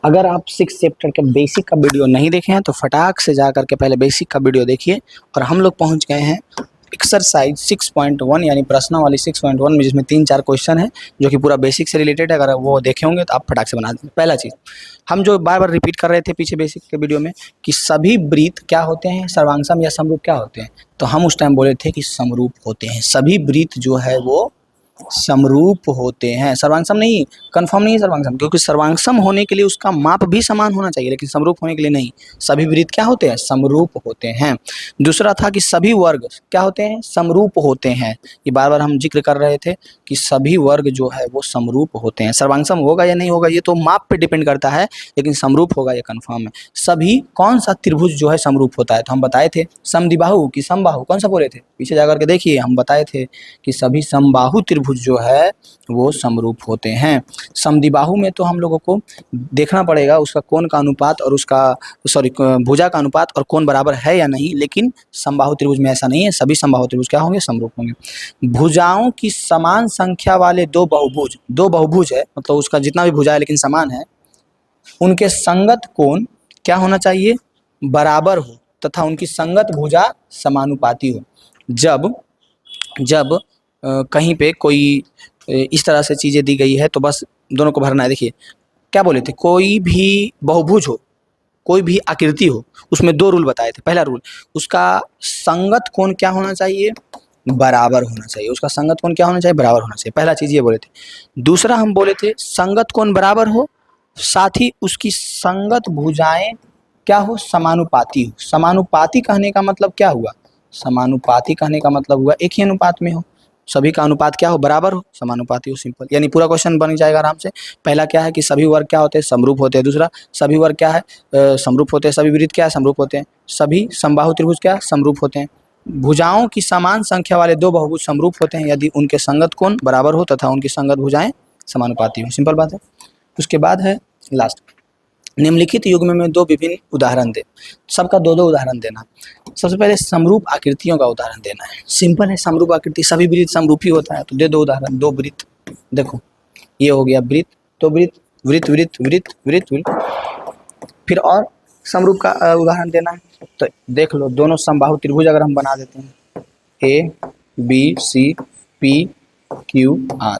अगर आप 6 चैप्टर के बेसिक का वीडियो नहीं देखे हैं तो फटाक से जा करके पहले बेसिक का वीडियो देखिए। और हम लोग पहुंच गए हैं एक्सरसाइज 6.1 यानी प्रश्नावली 6.1 में, जिसमें 3-4 क्वेश्चन है जो कि पूरा बेसिक से रिलेटेड है। अगर वो देखे होंगे तो आप फटाक से बना देंगे। पहला चीज़ हम जो बार बार रिपीट कर रहे थे पीछे बेसिक के वीडियो में कि सभी वृत्त क्या होते हैं, सर्वांगसम या समरूप क्या होते हैं, तो हम उस टाइम बोले थे कि समरूप होते हैं। सभी वृत्त जो है वो समरूप होते हैं, सर्वांगसम नहीं, कंफर्म नहीं है सर्वांगसम, क्योंकि सर्वांगसम होने के लिए उसका माप भी समान होना चाहिए, लेकिन समरूप होने के लिए नहीं। सभी वृत्त क्या होते हैं, समरूप होते हैं। दूसरा था कि सभी वर्ग क्या होते हैं, समरूप होते हैं। ये बार बार हम जिक्र कर रहे थे कि सभी वर्ग जो है वो समरूप होते हैं। सर्वांगसम होगा या नहीं होगा ये तो माप पे डिपेंड करता है, लेकिन समरूप होगा ये कंफर्म है। सभी कौन सा त्रिभुज जो है समरूप होता है, तो हम बताए थे समद्विबाहु कि समबाहु, कौन सा बोले थे, पीछे जाकर के देखिए हम बताए थे कि सभी समबाहु त्रिभुज जो है वो समरूप होते हैं। समद्विबाहु में तो हम लोगों को देखना पड़ेगा उसका कोण का अनुपात और उसका भुजा का अनुपात और कोण बराबर है या नहीं, लेकिन समबाहु त्रिभुज में ऐसा नहीं है। सभी समबाहु त्रिभुज क्या होंगे, समरूप होंगे। भुजाओं की समान संख्या वाले दो बहुभुज है, मतलब उसका जितना भी भुजा है लेकिन समान है, उनके संगत कोण क्या होना चाहिए, बराबर हो, तथा उनकी संगत भुजा समानुपाती हो। जब कहीं पे कोई इस तरह से चीज़ें दी गई है तो बस दोनों को भरना है। देखिए क्या बोले थे, कोई भी बहुभुज हो, कोई भी आकृति हो, उसमें 2 रूल बताए थे। पहला रूल, उसका संगत कोण क्या होना चाहिए, बराबर होना चाहिए। उसका संगत कोण क्या होना चाहिए, बराबर होना चाहिए। पहला चीज़ ये बोले थे। दूसरा हम बोले थे संगत कोण बराबर हो, साथ ही उसकी संगत भुजाएं क्या हो, समानुपाती हो। समानुपाती कहने का मतलब क्या हुआ, समानुपाती कहने का मतलब हुआ एक ही अनुपात में हो, सभी का अनुपात क्या हो, बराबर हो, समानुपाती हो। सिंपल, यानी पूरा क्वेश्चन बन जाएगा आराम से। पहला क्या है कि सभी वर्ग क्या होते हैं, समरूप होते हैं। दूसरा सभी वर्ग क्या है, समरूप होते हैं। सभी वृत्त क्या है, समरूप होते हैं। सभी समबाहु त्रिभुज क्या है, समरूप होते हैं। भुजाओं की समान संख्या वाले 2 बहुभुज समरूप होते हैं यदि उनके संगत कोण बराबर हो तथा उनकी संगत भुजाएं समानुपाती हो। सिंपल बात है। उसके बाद है लास्ट, निम्नलिखित युग्म में 2 विभिन्न उदाहरण दे। सबका 2-2 उदाहरण देना। सबसे पहले समरूप आकृतियों का उदाहरण देना है। सिंपल है, समरूप आकृति, सभी वृत्त समरूप ही होता है, तो दे 2 उदाहरण। 2 वृत्त, देखो ये हो गया वृत्त, तो वृत्त वृत्त वृत्त वृत्त वृत्त वृत्त। फिर और समरूप का उदाहरण देना है, तो देख लो दोनों समबाहु त्रिभुज अगर हम बना देते हैं, ABCPQR,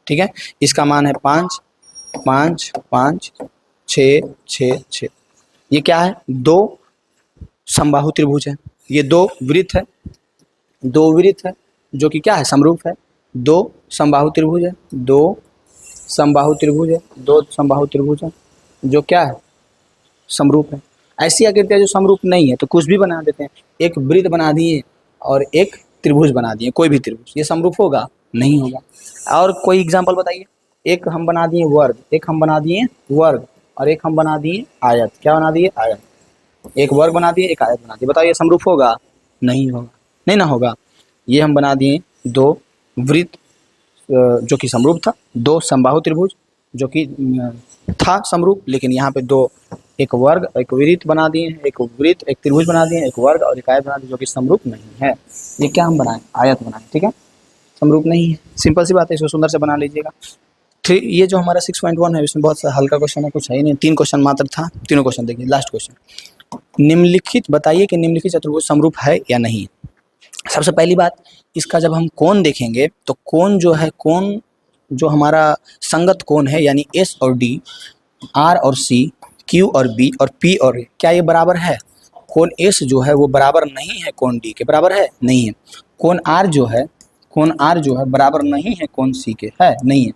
ठीक है। इसका मान है 5 5 5 6 6 6। ये क्या है, 2 समबाहु त्रिभुज है, ये 2 वृत्त है, 2 वृत्त है जो कि क्या है, समरूप है। 2 समबाहु त्रिभुज है, 2 समबाहु त्रिभुज है, 2 समबाहु त्रिभुज है जो क्या है, समरूप है। ऐसी आकृतियाँ जो समरूप नहीं है तो कुछ भी बना देते हैं, एक वृत्त बना दिए और एक त्रिभुज बना दिए, कोई भी त्रिभुज, ये समरूप होगा, नहीं होगा। और कोई एग्जाम्पल बताइए, एक हम बना दिए वर्ग, एक हम बना दिए वर्ग, और एक हम बना दिए आयत। क्या बना दिए, आयत। एक वर्ग बना दिए, एक आयत बना दिए, बताइए समरूप होगा, नहीं होगा, नहीं ना होगा। ये हम बना दिए 2 वृत्त जो कि समरूप था, 2 समबाहु त्रिभुज जो कि था समरूप, लेकिन यहाँ पे 2, एक वर्ग एक वृत्त बना दिए हैं, एक वृत्त एक त्रिभुज बना दिए, एक वर्ग और एक आयत बना दिए जो कि समरूप नहीं है। ये क्या हम बनाए, आयत बनाए, ठीक है, समरूप नहीं है। सिंपल सी बात है, इसको सुंदर से बना लीजिएगा। ये जो हमारा 6.1 है इसमें बहुत सा हल्का क्वेश्चन है, कुछ है ही नहीं, 3 क्वेश्चन मात्र था। तीनों क्वेश्चन देखिए। लास्ट क्वेश्चन, निम्नलिखित बताइए कि निम्नलिखित चतुर्भुज समरूप है या नहीं। सबसे पहली बात, इसका जब हम कोण देखेंगे तो कोण जो है, कोण जो हमारा संगत कोण है यानी S और D, R और C, Q और B और P और A, क्या ये बराबर है। कोण S जो है वो बराबर नहीं है कोण D के, बराबर है, नहीं है। कोण R जो है, कोण R जो है बराबर नहीं है कोण C के, है, नहीं है।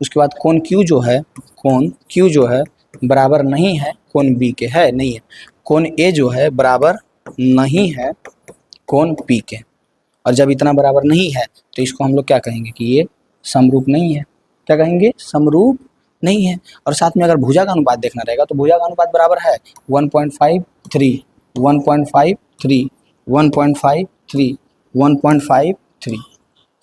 उसके बाद कोण Q जो है, कोण Q जो है बराबर नहीं है कोण B के, है, नहीं है। कोण A जो है बराबर नहीं है कोण P के। और जब इतना बराबर नहीं है तो इसको हम लोग क्या कहेंगे कि ये समरूप नहीं है। क्या कहेंगे, समरूप नहीं है। और साथ में अगर भुजा का अनुपात देखना रहेगा तो भुजा का अनुपात बराबर है 1.53 1.53 1.53 1.53।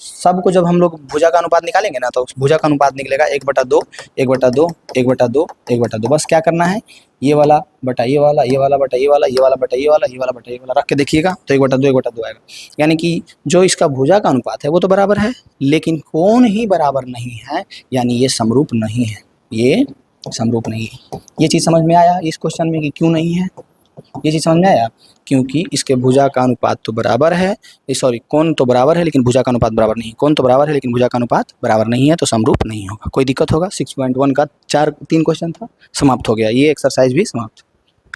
सबको जब हम लोग भुजा का अनुपात निकालेंगे ना तो भुजा का अनुपात निकलेगा 1/2 1/2 1/2 1/2। बस क्या करना है, ये वाला बटा ये वाला, ये वाला बटा ये वाला, ये वाला बटा ये वाला, ये वाला बटा ये वाला रख के देखिएगा तो 1/2 1/2 आएगा। यानी कि जो इसका भुजा का अनुपात है वो तो बराबर है, लेकिन कोण ही बराबर नहीं है, यानी ये समरूप नहीं है, ये समरूप नहीं है। ये चीज़ समझ में आया इस क्वेश्चन में कि क्यों नहीं है? ये चीज़ समझ में आया? क्योंकि इसके भुजा का अनुपात तो बराबर है, सॉरी कोण तो बराबर है लेकिन भुजा का अनुपात बराबर नहीं है। कोण तो बराबर है लेकिन भुजा का अनुपात बराबर नहीं है, तो समरूप नहीं होगा। कोई दिक्कत होगा? 6.1 का 3 क्वेश्चन था, समाप्त हो गया। ये एक्सरसाइज भी समाप्त।